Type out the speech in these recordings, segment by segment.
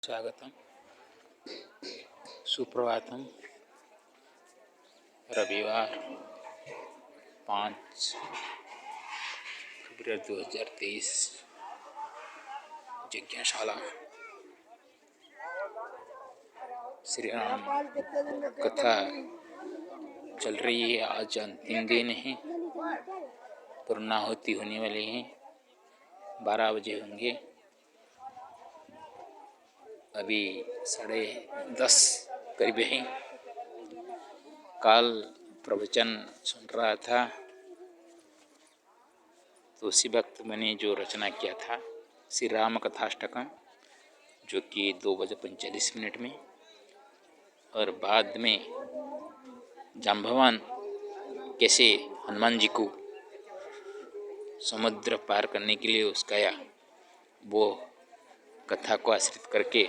स्वागतम, सुप्रभातम। रविवार 5 फरवरी 2023। यज्ञशाला श्री राम कथा चल रही है। आज अंतिम दिन है, पूर्णाहुति होने वाली है। 12 बजे होंगे। अभी 10:30 करीब है। कल प्रवचन सुन रहा था तो उसी वक्त मैंने जो रचना किया था श्री राम कथाष्टकम, जो कि 2:45 में, और बाद में जाम्बवान कैसे हनुमान जी को समुद्र पार करने के लिए उसकाया, वो कथा को आश्रित करके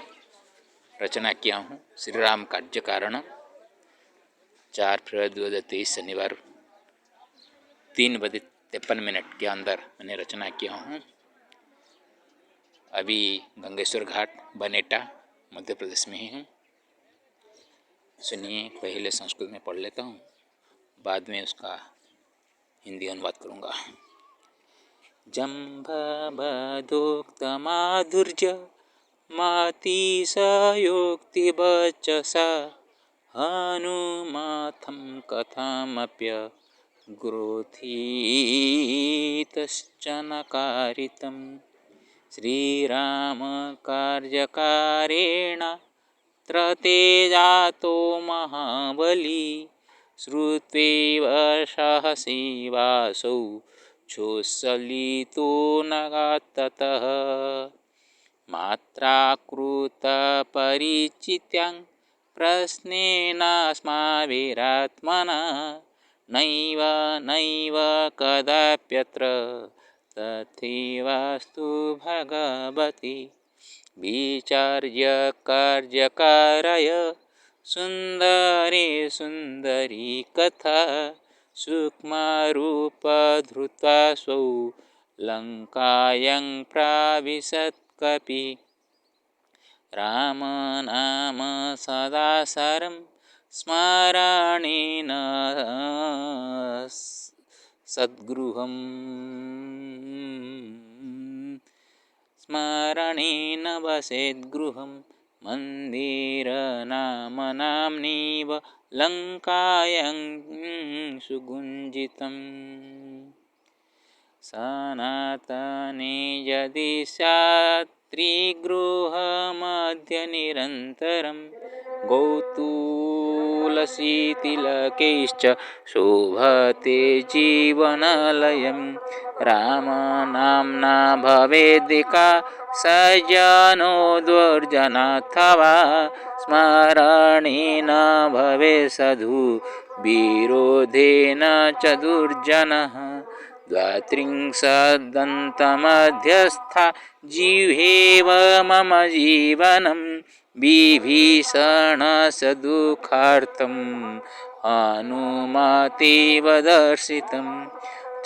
रचना किया हूँ। श्री राम कार्य कारण 4 फरवरी 2023 शनिवार 3:53 के अंदर मैंने रचना किया हूँ। अभी गंगेश्वर घाट बनेटा मध्य प्रदेश में ही हूँ। सुनिए, पहले संस्कृत में पढ़ लेता हूँ, बाद में उसका हिंदी अनुवाद करूँगा। जम्भवदोक्तमाधुर्य मातिशयोक्तिवचसा हनुमाथं कथमप्य ग्रोथीतश्चनकारितं श्रीरामकार्यकारेण त्रते जातो महाबली श्रुत्वैव सहसैवासौ छोत्सलितो नगात्ततः मात्राकृतपरिचित्यां प्रश्नेनास्माभिरात्मना नैव कदाप्यत्र तथैवास्तु भगवति विचार्य कार्यकारय सुन्दरी कथा सूक्ष्मरूपधृत्वा स्वौ लङ्कायां प्राविशत् कपि राम नाम सदा सरं स्मरणेन सद्गृहम् स्मरणेन वसेद्गृहं मन्दिरनाम्नीव लङ्कायां सुगुञ्जितम् सनातने यदि स्यात् त्रिगृहमध्यनिरन्तरं गौतुलसीतिलकैश्च शोभते जीवनालयं रामनाम्ना भवेदिका सज्जनो दुर्जनाथवा स्मरणेन भवेत् साधु विरोधेन च दुर्जनः 32 जीवेव मम जीवनं विभीषणस्य दुःखार्तं हनुमतेव दर्शितं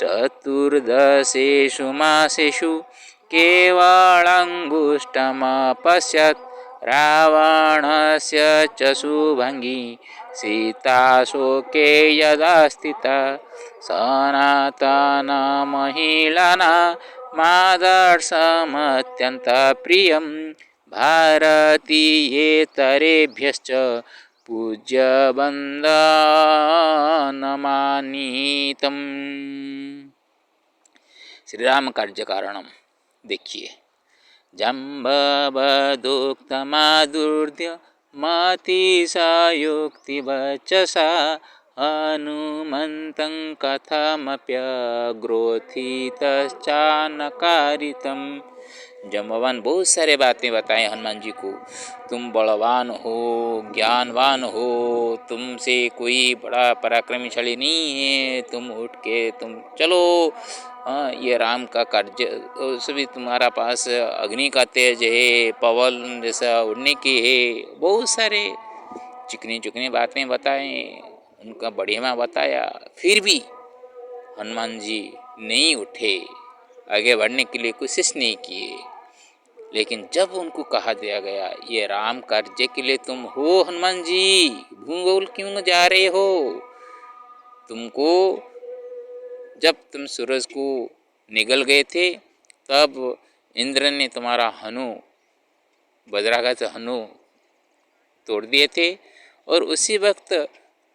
14 मासेषु केवलाङ्गुष्ठमपश्यत् रावणस्य च शुभङ्गी सीताशोके यदा स्थिता सनातनमहिळना मादर्शमत्यन्तप्रियं भारतीयेतरेभ्यश्च पूज्यवन्दनमानीतम्। श्री राम कार्य कारणम देखिए। जम्बवदोक्तमाधुर्य मातिशयोक्तिवचसा हनुमन्तं कथमप्यग्रोथितश्चानकारितं। जम्बवान बहुत सारे बातें बताए हनुमान जी को। तुम बलवान हो, ज्ञानवान हो, तुमसे कोई बड़ा पराक्रमशाली नहीं है, तुम उठ के तुम चलो। हाँ, ये राम का कार्य सभी तुम्हारा पास अग्नि का तेज है, पवन जैसा उड़ने की है। बहुत सारे चिकनी चिकनी बातें बताए, उनका बढ़िया बताया। फिर भी हनुमान जी नहीं उठे, आगे बढ़ने के लिए कोशिश नहीं किए। लेकिन जब उनको कहा दिया गया ये राम कार्य के लिए तुम हो हनुमान जी, भूगोल क्यों जा रहे हो? तुमको जब तुम सूरज को निगल गए थे तब इंद्र ने तुम्हारा हनु वज्राघात हनु तोड़ दिए थे, और उसी वक्त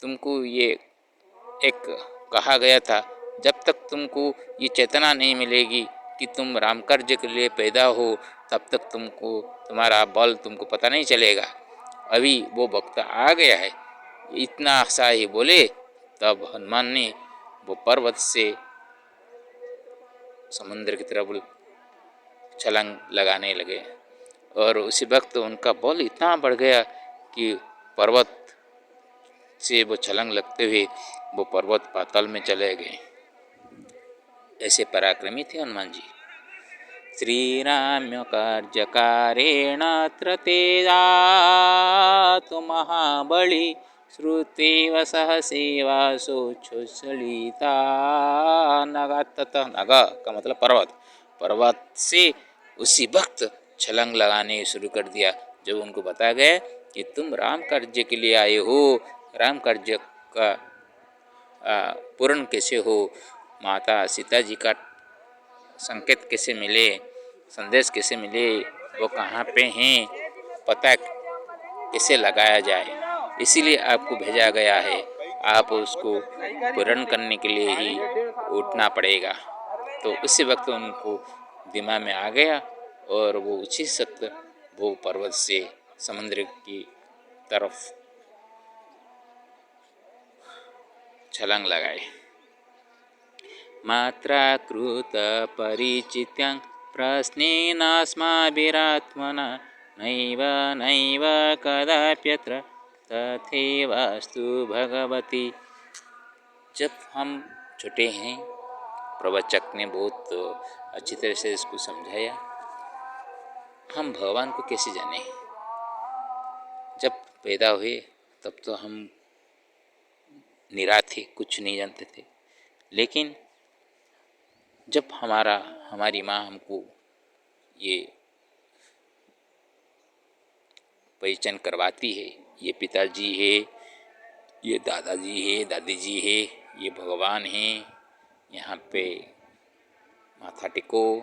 तुमको ये एक कहा गया था जब तक तुमको ये चेतना नहीं मिलेगी कि तुम राम कार्य के लिए पैदा हो तब तक तुमको तुम्हारा बल तुमको पता नहीं चलेगा। अभी वो वक्त आ गया है। इतना सा ही बोले तब हनुमान ने वो पर्वत से समुद्र की तरफ छलांग लगाने लगे, और उसी वक्त उनका बल इतना बढ़ गया कि पर्वत से वो छलांग लगते हुए वो पर्वत पाताल में चले गए। ऐसे पराक्रमी थे हनुमान जी। श्रीराम्य कार्यकारेण तेजा तो महाबली श्रुतेव सहसेवा सोच्छलिता नगा, ततः नगा का मतलब पर्वत, पर्वत से उसी वक्त छलांग लगाने शुरू कर दिया जब उनको बताया गया कि तुम राम कार्य के लिए आए हो, राम कार्य का पूर्ण कैसे हो, माता सीता जी का संकेत कैसे मिले, संदेश कैसे मिले, वो कहाँ पे हैं, पता कैसे लगाया जाए, इसीलिए आपको भेजा गया है। आप उसको पूर्ण करने के लिए ही उठना पड़ेगा। तो उसी वक्त उनको दिमाग में आ गया और वो उसी सक्त वो पर्वत से समुद्र की तरफ छलांग लगाए। मात्रा कृत परिचित्यां प्रश्नेनास्माभिरात्मना नैव नैव कदाप्यत्र तथैवास्तु भगवती। जब हम छोटे हैं, प्रवचक ने बहुत अच्छी तरह से इसको समझाया, हम भगवान को कैसे जाने? जब पैदा हुए तब तो हम निरा थे, कुछ नहीं जानते थे, लेकिन जब हमारी माँ हमको ये पहचान करवाती है, ये पिताजी है, ये दादाजी है, दादी जी है, ये भगवान हैं, यहाँ पे माथा टेको,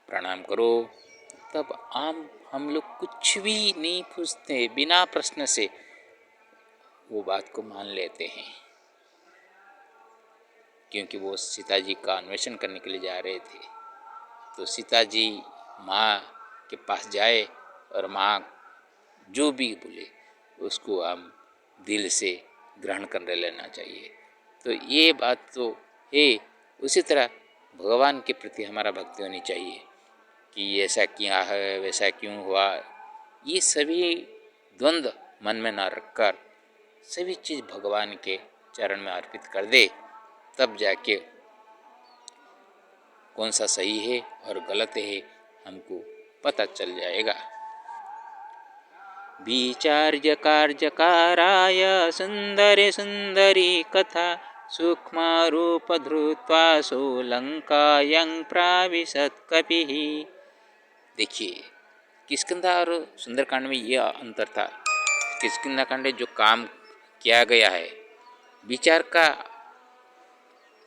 प्रणाम करो, तब हम लोग कुछ भी नहीं पूछते, बिना प्रश्न से वो बात को मान लेते हैं, क्योंकि वो सीता जी का अन्वेषण करने के लिए जा रहे थे। तो सीता जी माँ के पास जाए और माँ जो भी बोले उसको हम दिल से ग्रहण कर लेना चाहिए। तो ये बात तो है। उसी तरह भगवान के प्रति हमारा भक्ति होनी चाहिए कि ऐसा क्या है, वैसा क्यों हुआ, ये सभी द्वंद्व मन में न रखकर सभी चीज़ भगवान के चरण में अर्पित कर दे, तब जाके कौन सा सही है और गलत है हमको पता चल जाएगा। विचार्य कार्यकाराय सुंदरी सुंदरी कथा सूक्ष्म रूप धृत्वा सोलंकायं प्राविशत कपिः। देखिए, किष्किंधा और सुंदरकांड में यह अंतर था। किष्किंधा कांड जो काम किया गया है, विचार का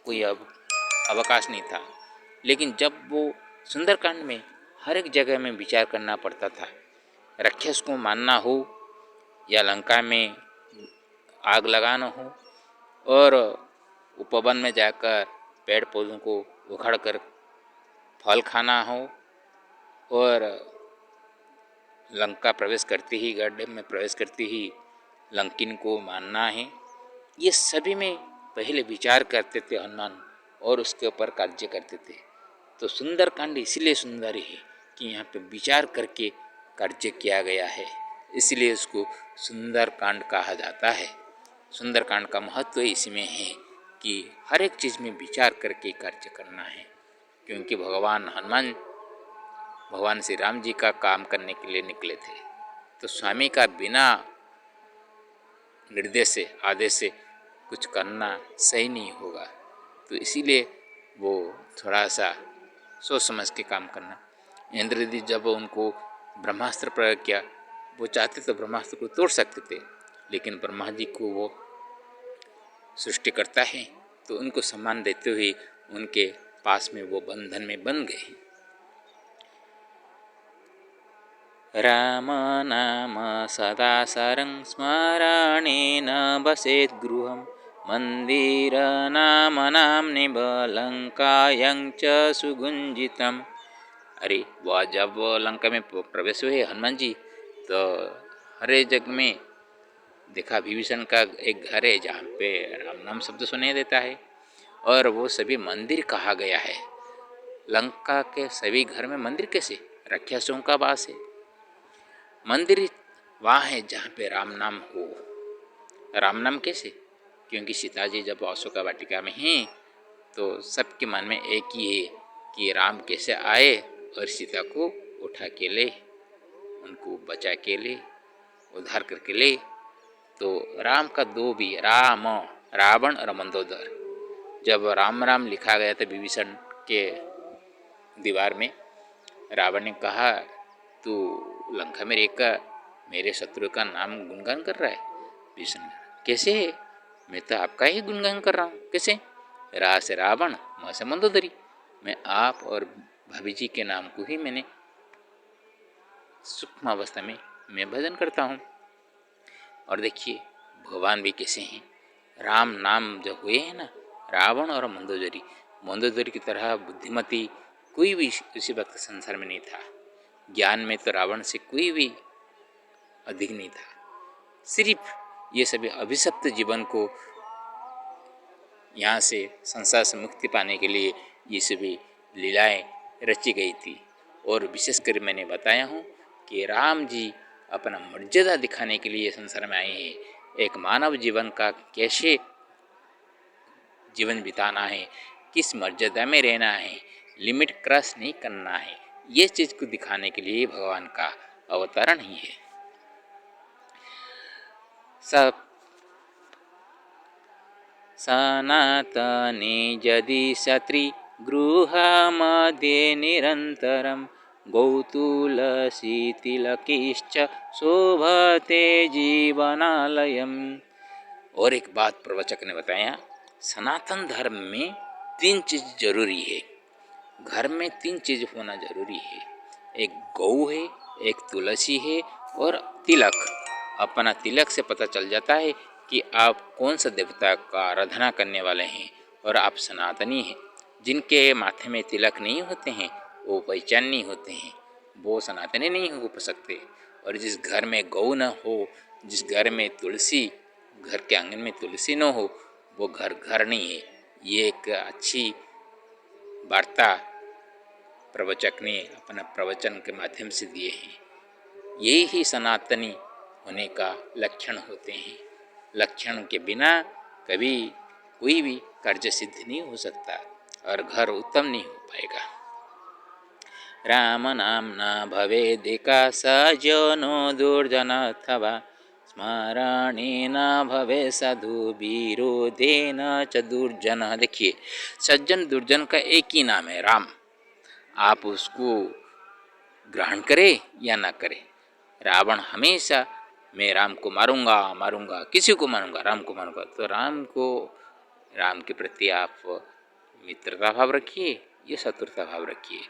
कोई अवकाश नहीं था, लेकिन जब वो सुंदरकांड में हर एक जगह में विचार करना पड़ता था। राक्षस को मारना हो या लंका में आग लगाना हो, और उपवन में जाकर पेड़ पौधों को उखाड़ कर फल खाना हो, और लंका प्रवेश करते ही, गड्ढे में प्रवेश करते ही लंकिन को मारना है, ये सभी में पहले विचार करते थे हनुमान और उसके ऊपर कार्य करते थे। तो सुंदरकांड इसलिए सुंदर है कि यहाँ पे विचार करके कार्य किया गया है, इसलिए उसको सुंदरकांड कहा जाता है। सुंदरकांड का महत्व इसमें है कि हर एक चीज़ में विचार करके कार्य करना है, क्योंकि भगवान हनुमान भगवान श्री राम जी का काम करने के लिए निकले थे। तो स्वामी का बिना निर्देश से, आदेश से कुछ करना सही नहीं होगा। तो इसीलिए वो थोड़ा सा सोच समझ के काम करना। इंद्रजीत जब उनको ब्रह्मास्त्र प्रयोग किया, वो चाहते तो ब्रह्मास्त्र को तोड़ सकते थे, लेकिन ब्रह्मा जी को वो सृष्टि करता है तो उनको सम्मान देते हुए उनके पास में वो बंधन में बंध गए। राम नाम सदा सरं स्मरणेन वसेत् गृहं मंदिरनाम नाम्निव लंकायं च सुगुंजितम्। अरे वह जब लंका में प्रवेश हुए हनुमान जी, तो हरे जग में देखा विभीषण का एक घर है जहाँ पे राम नाम शब्द सुनाई देता है, और वो सभी मंदिर कहा गया है। लंका के सभी घर में मंदिर कैसे? राक्षसों का वास है। मंदिर वहाँ है जहाँ पे राम नाम हो। राम नाम कैसे? क्योंकि सीता जी जब अशोका वाटिका में हैं तो सबके मन में एक ही है कि राम कैसे आए और सीता को उठा के ले, उनको बचा के ले, उद्धार करके ले। तो राम का दो भी, राम, रावण और मंदोदर, जब राम राम लिखा गया था विभीषण के दीवार में, रावण ने कहा तू लंका में रहकर मेरे शत्रु का नाम गुणगान कर रहा है। विभीषण कैसे है? मैं तो आपका ही गुणगान कर रहा हूँ। कैसे? रा से रावण, म से मंदोदरी, मैं आप और भाभी जी के नाम को ही मैंने सूक्ष्म अवस्था में मैं भजन करता हूँ। और देखिए भगवान भी कैसे हैं। राम नाम जो हुए हैं ना, रावण और मंदोदरी, मंदोदरी की तरह बुद्धिमती कोई भी उसी वक्त संसार में नहीं था। ज्ञान में तो रावण से कोई भी अधिक नहीं था। सिर्फ ये सभी अभिशप्त जीवन को यहाँ से संसार से मुक्ति पाने के लिए ये सभी लीलाएं रची गई थी। और विशेषकर मैंने बताया हूँ कि राम जी अपना मर्यादा दिखाने के लिए संसार में आए हैं। एक मानव जीवन का कैसे जीवन बिताना है, किस मर्यादा में रहना है, लिमिट क्रॉस नहीं करना है, ये चीज़ को दिखाने के लिए भगवान का अवतरण ही है। सब सनातने यदि सत्री गृहमध्ये निरन्तरं गौतुलसीतिलकिश्च शोभते जीवनालयम्। और एक बात प्रवचक ने बताया, सनातन धर्म में 3 चीज़ जरूरी है। घर में 3 चीज़ होना जरूरी है। एक गौ है, एक तुलसी है और तिलक। अपना तिलक से पता चल जाता है कि आप कौन सा देवता का आराधना करने वाले हैं और आप सनातनी हैं। जिनके माथे में तिलक नहीं होते हैं वो पहचान नहीं होते हैं, वो सनातनी नहीं हो सकते। और जिस घर में गौ न हो, जिस घर में तुलसी, घर के आंगन में तुलसी न हो, वो घर घर नहीं है। ये एक अच्छी वार्ता प्रवचक ने अपना प्रवचन के माध्यम से दिए हैं। यही ही सनातनी होने का लक्षण होते हैं। लक्षण के बिना कभी कोई भी कार्य सिद्ध नहीं हो सकता और घर उत्तम नहीं हो पाएगा। राम नाम न भवेदिका सजनो दुर्जन अथवा स्मरणेन भवे साधु विरोधेन च दुर्जन। देखिए सज्जन दुर्जन का एक ही नाम है, राम। आप उसको ग्रहण करें या ना करें, रावण हमेशा मैं राम को मारूंगा मारूंगा, किसी को मारूंगा, राम को मारूंगा। तो राम के प्रति आप मित्रता भाव रखिए या शत्रुता भाव रखिए।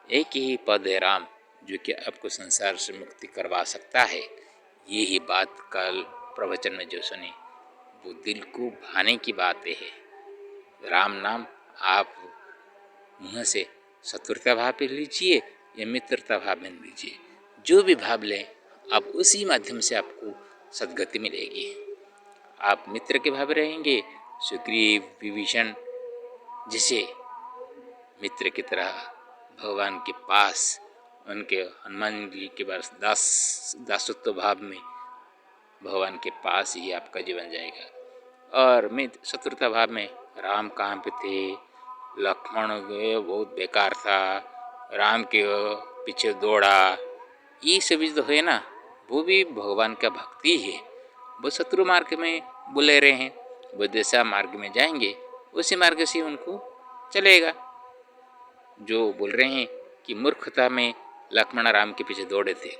एक ही पद है राम जो कि आपको संसार से मुक्ति करवा सकता है। ये ही बात कल प्रवचन में जो सुनी वो दिल को भाने की बात है। राम नाम आप मुँह से शत्रुता भाव पे लीजिए या मित्रता भाव में लीजिए, जो भी भाव लें आप उसी माध्यम से आपको सद्गति मिलेगी। आप मित्र के भाव रहेंगे, सुग्रीव विभीषण जिसे मित्र की तरह भगवान के पास, उनके हनुमान जी के पास दासत्व भाव में भगवान के पास ही आपका जीवन जाएगा। और मित्र शत्रुता भाव में राम कहाँ पे थे, लक्ष्मण बहुत बेकार था, राम के पीछे दौड़ा, ये सभी तो है ना, वो भी भगवान का भक्ति है। वो शत्रु मार्ग में बुले रहे हैं, वो जैसा मार्ग में जाएंगे उसी मार्ग से उनको चलेगा। जो बोल रहे हैं कि मूर्खता में लक्ष्मण राम के पीछे दौड़े थे।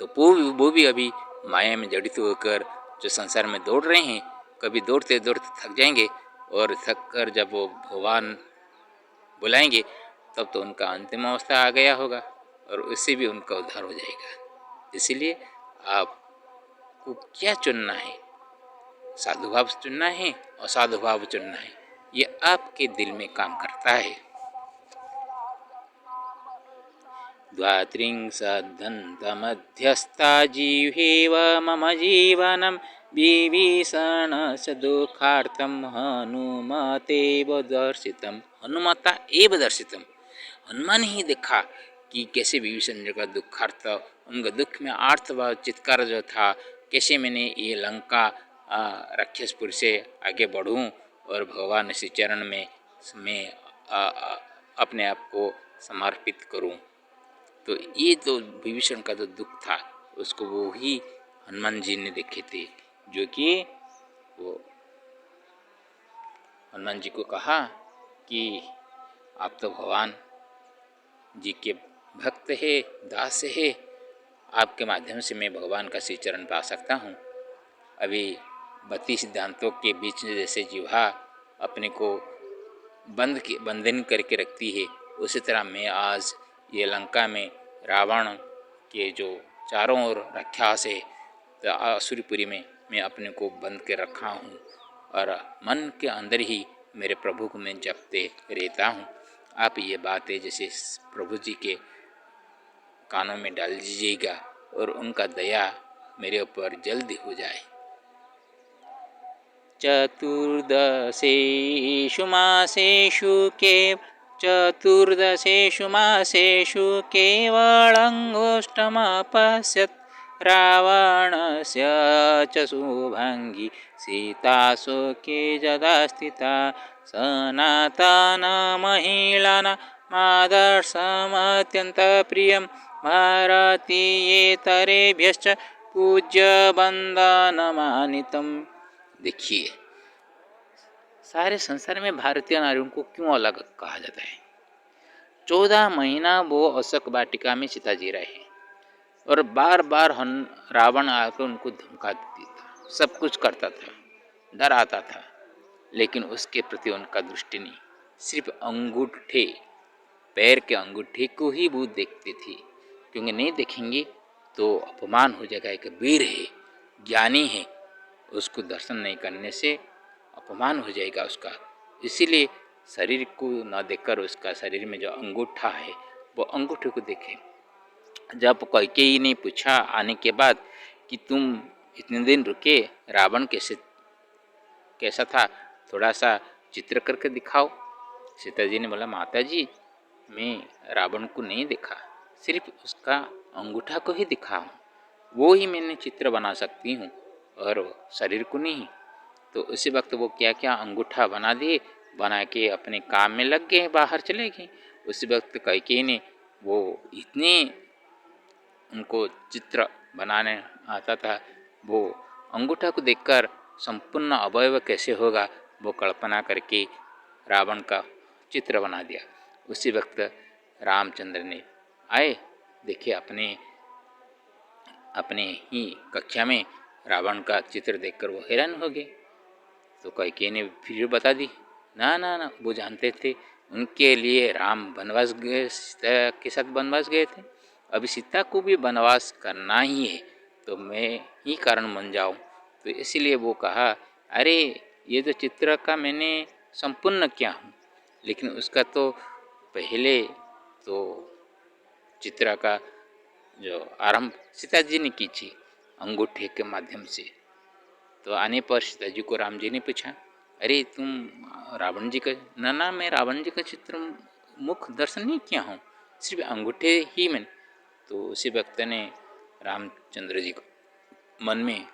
तो वो भी अभी माया में जड़ित होकर जो संसार में दौड़ रहे हैं, कभी दौड़ते दौड़ते थक जाएंगे और थक कर जब वो भगवान बुलाएंगे तब तो उनका अंतिम अवस्था आ गया होगा और उससे भी उनका उद्धार हो जाएगा। इसीलिए आपको क्या चुनना है, साधु भाव चुनना है असाधु भाव चुनना है, ये आपके दिल में काम करता है। द्वात्रिंशद्धन्तमध्यस्था जीवेव मम जीवनं विभीषणस्य दुःखार्थं हनुमतेव दर्शितम्। हनुमता एव दर्शितम, हनुमान ही देखा कि कैसे विभीषण का दुखार्थ, उनका दुख में आर्थ व चित्कार जो था, कैसे मैंने ये लंका राक्षसपुर से आगे बढ़ूं और भगवान श्री चरण में मैं अपने आप को समर्पित करूं। तो ये तो विभीषण का जो दुख था उसको वो ही हनुमान जी ने देखे थे, जो कि वो हनुमान जी को कहा कि आप तो भगवान जी के भक्त है, दास है, आपके माध्यम से मैं भगवान का श्री चरण पा सकता हूँ। अभी 32 सिद्धांतों के बीच में जैसे जिह्वा अपने को बंधन करके रखती है, उसी तरह मैं आज ये लंका में रावण के जो चारों ओर राक्षस है, तो असुरपुरी में मैं अपने को बंद के रखा हूँ और मन के अंदर ही मेरे प्रभु को मैं जपते रहता हूँ। आप ये बातें जैसे प्रभु जी के कानों में डाल दीजिएगा और उनका दया मेरे ऊपर जल्दी हो जाए। चतुर्दशेषु मासेषु केवलङ्गुष्ठमपश्यत् रावणस्य च शुभाङ्गी सीता शोके यदा स्थिता सनातनमहिळनमादर्शमत्यन्तप्रियं भारतीयेतरेभ्यश्च पूज्यवन्दनमानितम्। देखिए, सारे संसार में भारतीय नारियों को क्यों अलग कहा जाता है। 14 महीना वो अशोक वाटिका में सीता जी रहे और बार बार रावण आकर उनको धमका देता था, सब कुछ करता था, डर आता था, लेकिन उसके प्रति उनका दृष्टि नहीं, सिर्फ अंगूठे, पैर के अंगूठे को ही वो देखते थे, क्योंकि नहीं देखेंगे तो अपमान हो जाएगा। एक वीर है, ज्ञानी है, उसको दर्शन नहीं करने से अपमान हो जाएगा उसका। इसीलिए शरीर को न देखकर उसका शरीर में जो अंगूठा है वो अंगूठे को देखे। जब कैकेयी ने पूछा आने के बाद कि तुम इतने दिन रुके, रावण कैसा था, थोड़ा सा चित्र करके दिखाओ। सीता जी ने बोला, माता जी मैं रावण को नहीं देखा, सिर्फ उसका अंगूठा को ही दिखा हूँ, वो ही मैंने चित्र बना सकती हूँ और शरीर को नहीं। तो उसी वक्त वो क्या क्या अंगूठा बना दिए, बना के अपने काम में लग गए, बाहर चले गए। उसी वक्त कैकेयी ने वो इतने उनको चित्र बनाने आता था, वो अंगूठा को देखकर संपूर्ण अवयव कैसे होगा वो कल्पना करके रावण का चित्र बना दिया। उसी वक्त रामचंद्र ने आए, देखे अपने ही कक्षा में रावण का चित्र देखकर वो हैरान हो गए। तो कैकेयी ने फिर बता दी, ना ना ना, वो जानते थे उनके लिए राम वनवास गए, सीता के साथ वनवास गए थे, अभी सीता को भी वनवास करना ही है, तो मैं ही कारण बन जाऊँ। तो इसलिए वो कहा, अरे ये तो चित्र का मैंने संपूर्ण किया हूँ, लेकिन उसका तो पहले तो चित्र का जो आरंभ सीता जी ने की थी अंगूठे के माध्यम से। तो आने पर सीता जी को राम जी ने पूछा, अरे तुम रावण जी का, ना मैं रावण जी का चित्र मुख दर्शन नहीं किया हूँ, सिर्फ अंगूठे ही मैंने। तो उसी वक्त ने रामचंद्र जी को मन में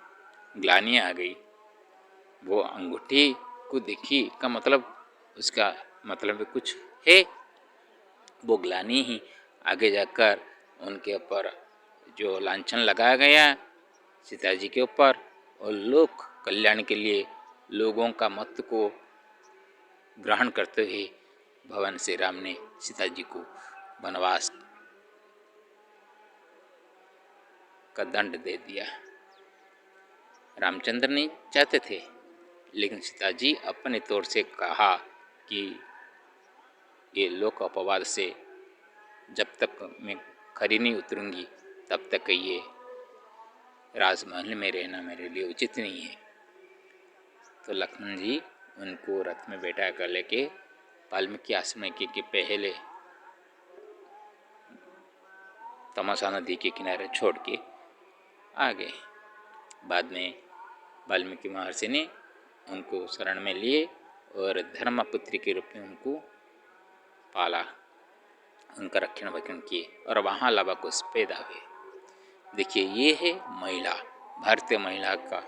ग्लानि आ गई, वो अंगूठे को देखी का मतलब उसका मतलब कुछ है, वो ग्लानि ही आगे जाकर उनके ऊपर जो लांछन लगाया गया सीता जी के ऊपर, और लोक कल्याण के लिए लोगों का मत को ग्रहण करते हुए भगवान श्री राम ने सीता जी को वनवास का दंड दे दिया। रामचंद्र नहीं चाहते थे, लेकिन सीता जी अपने तौर से कहा कि ये लोक अपवाद से जब तक मैं खरी नहीं उतरूंगी तब तक ये राजमहल में रहना मेरे लिए उचित नहीं है। तो लक्ष्मण जी उनको रथ में बैठा कर लेके वाल्मीकि आश्रम के पहले तमसा नदी के किनारे छोड़ के आ गए। बाद में वाल्मीकि महर्षि ने उनको शरण में लिए और धर्मपुत्री के रूप में उनको पाला, उनका रक्षण भक्षण किए और वहाँ लवाकुश पैदा हुए। देखिए, ये है महिला, भारतीय महिला का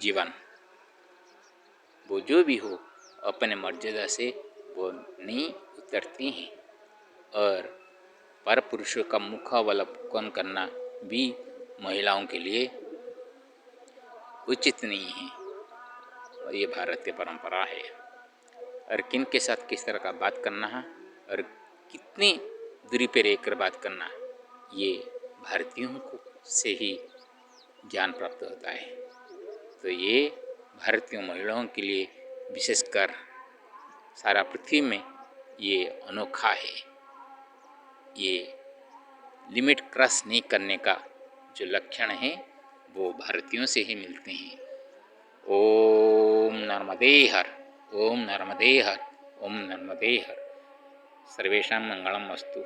जीवन। वो जो भी हो अपने मर्यादा से वो नहीं उतरती हैं और पर पुरुषों का मुखावलोकन करना भी महिलाओं के लिए उचित नहीं है। और ये भारतीय परंपरा है। और किन के साथ किस तरह का बात करना है और कितनी दूरी पर रहकर बात करना, ये भारतीयों को से ही ज्ञान प्राप्त होता है। तो ये भारतीय महिलाओं के लिए विशेषकर सारा पृथ्वी में ये अनोखा है। ये लिमिट क्रॉस नहीं करने का जो लक्षण है वो भारतीयों से ही मिलते हैं। ओम नर्मदे हर, ओम नर्मदे हर, ओम नर्मदे हर। सर्वेषां मंगलम अस्तु।